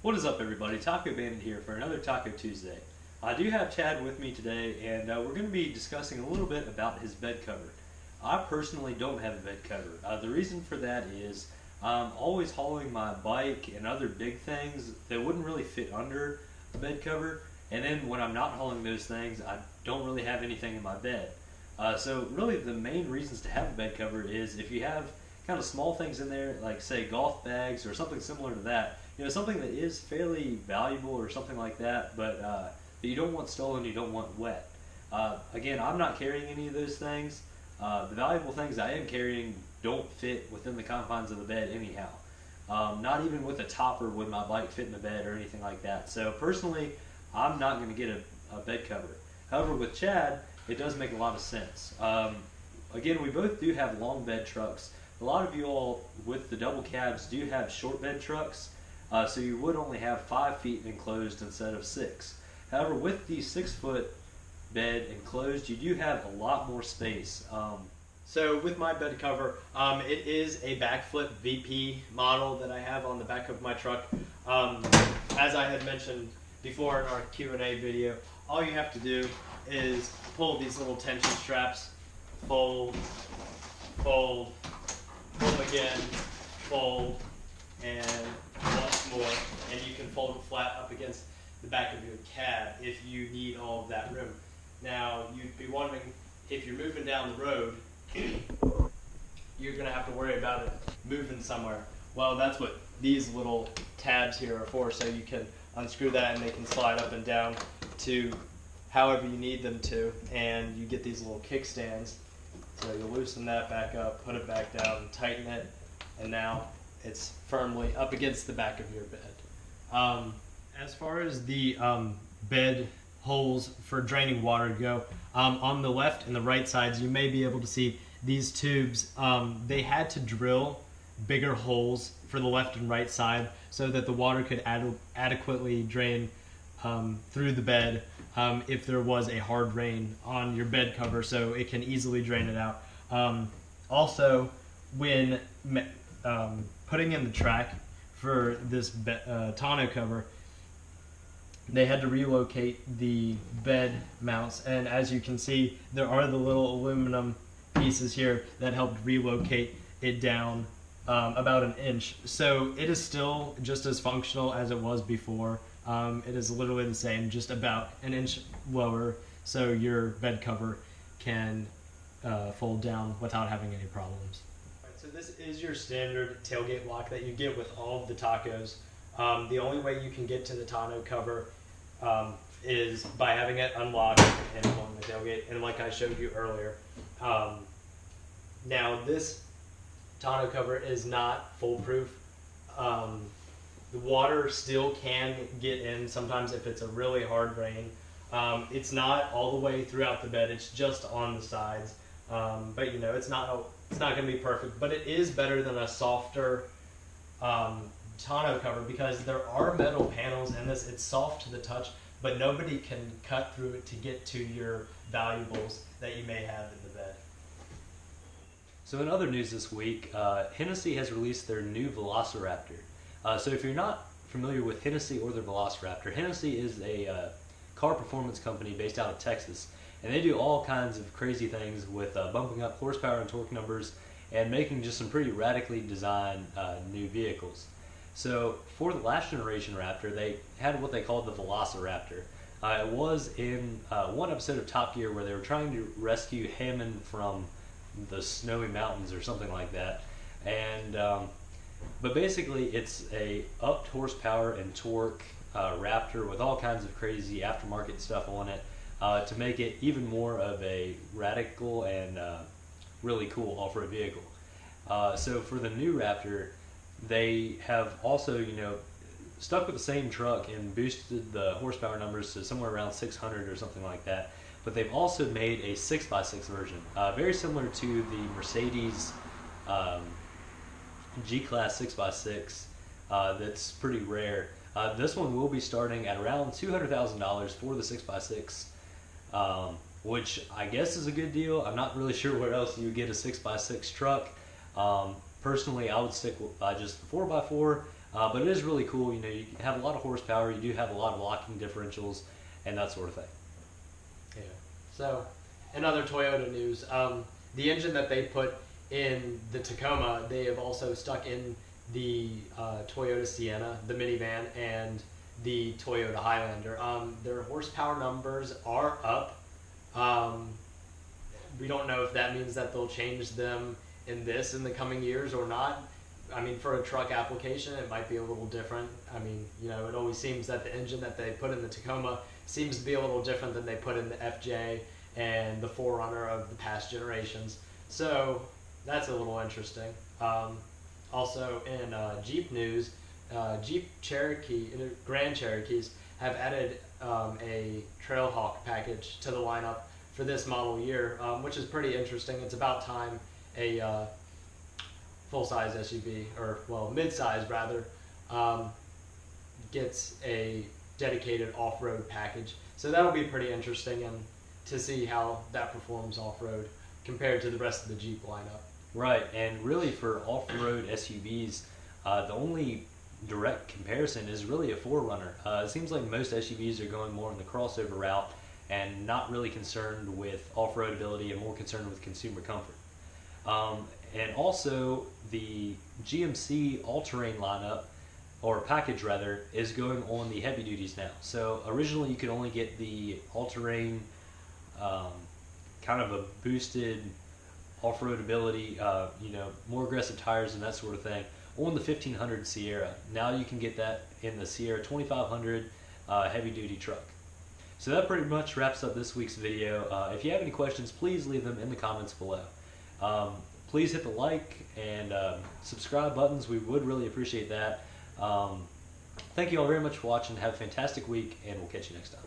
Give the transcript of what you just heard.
What is up, everybody? Taco Bandit here for another Taco Tuesday. I do have Chad with me today, and we're going to be discussing a little bit about his bed cover. I personally don't have a bed cover. The reason for that is I'm always hauling my bike and other big things that wouldn't really fit under a bed cover, and then when I'm not hauling those things, I don't really have anything in my bed. So really the main reasons to have a bed cover is if you have kind of small things in there, like say golf bags or something similar to that, something that is fairly valuable or something like that, but that you don't want stolen, you don't want wet. Again, I'm not carrying any of those things. The valuable things I am carrying don't fit within the confines of the bed anyhow. Not even with a topper would my bike fit in the bed or anything like that. So personally, I'm not going to get a bed cover. However, with Chad, it does make a lot of sense. Again, we both do have long bed trucks. A lot of you all with the double cabs do have short bed trucks. So you would only have 5 feet enclosed instead of 6. However, with the 6-foot bed enclosed, you do have a lot more space. So with my bed cover, it is a Bakflip VP model that I have on the back of my truck. As I had mentioned before in our Q&A video, all you have to do is pull these little tension straps, fold, fold, pull them again, fold, and once more, and you can fold them flat up against the back of your cab if you need all of that room. Now, you'd be wondering, if you're moving down the road, you're going to have to worry about it moving somewhere. Well, that's what these little tabs here are for, so you can unscrew that and they can slide up and down to however you need them to, and you get these little kickstands. So you loosen that back up, put it back down, tighten it, and now it's firmly up against the back of your bed. As far as the bed holes for draining water go, on the left and the right sides, you may be able to see these tubes. They had to drill bigger holes for the left and right side so that the water could adequately drain through the bed if there was a hard rain on your bed cover, so it can easily drain it out. Also, when putting in the track for this tonneau cover, they had to relocate the bed mounts, and as you can see, there are the little aluminum pieces here that helped relocate it down about an inch. So it is still just as functional as it was before. It is literally the same, just about an inch lower, so your bed cover can fold down without having any problems. Right, so this is your standard tailgate lock that you get with all of the tacos. The only way you can get to the tonneau cover is by having it unlocked and pulling the tailgate, and like I showed you earlier. Now this tonneau cover is not foolproof. The water still can get in sometimes if it's a really hard rain. It's not all the way throughout the bed, it's just on the sides. But it's not going to be perfect, but it is better than a softer tonneau cover because there are metal panels in this. It's soft to the touch, but nobody can cut through it to get to your valuables that you may have in the bed. So in other news this week, Hennessy has released their new Velociraptor. So if you're not familiar with Hennessy or their Velociraptor, Hennessy is a car performance company based out of Texas, and they do all kinds of crazy things with bumping up horsepower and torque numbers and making just some pretty radically designed new vehicles. So for the last generation Raptor, they had what they called the Velociraptor. It was in one episode of Top Gear where they were trying to rescue Hammond from the snowy mountains or something like that, and but basically it's a upped horsepower and torque Raptor with all kinds of crazy aftermarket stuff on it to make it even more of a radical and really cool off-road vehicle. So for the new Raptor, they have also stuck with the same truck and boosted the horsepower numbers to somewhere around 600 or something like that. But they've also made a 6x6 version, very similar to the Mercedes G-Class 6x6 that's pretty rare. This one will be starting at around $200,000 for the 6x6, which I guess is a good deal. I'm not really sure where else you would get a 6x6 truck. Personally, I would stick with just 4x4. But it is really cool. You know, you have a lot of horsepower. You do have a lot of locking differentials and that sort of thing. Yeah. So, in other Toyota news, the engine that they put in the Tacoma, they have also stuck in the Toyota Sienna, the minivan, and the Toyota Highlander. Their horsepower numbers are up. We don't know if that means that they'll change them in the coming years or not. I mean, for a truck application, it might be a little different. I mean, you know, it always seems that the engine that they put in the Tacoma seems to be a little different than they put in the FJ and the Forerunner of the past generations. So that's a little interesting. Also in Jeep news, Jeep Cherokee, Grand Cherokees have added a Trailhawk package to the lineup for this model year, which is pretty interesting. It's about time a full-size SUV, or well, mid-size rather, gets a dedicated off-road package. So that'll be pretty interesting, and to see how that performs off-road compared to the rest of the Jeep lineup. Right, and really for off-road SUVs, the only direct comparison is really a Forerunner. It seems like most SUVs are going more in the crossover route and not really concerned with off-road ability and more concerned with consumer comfort. And also the GMC all-terrain lineup, or package rather, is going on the heavy duties now. So originally you could only get the all-terrain, kind of a boosted off-road ability, you know, more aggressive tires and that sort of thing on the 1500 Sierra. Now you can get that in the Sierra 2500 heavy-duty truck. So that pretty much wraps up this week's video. If you have any questions, please leave them in the comments below. Please hit the like and subscribe buttons. We would really appreciate that. Thank you all very much for watching. Have a fantastic week, and we'll catch you next time.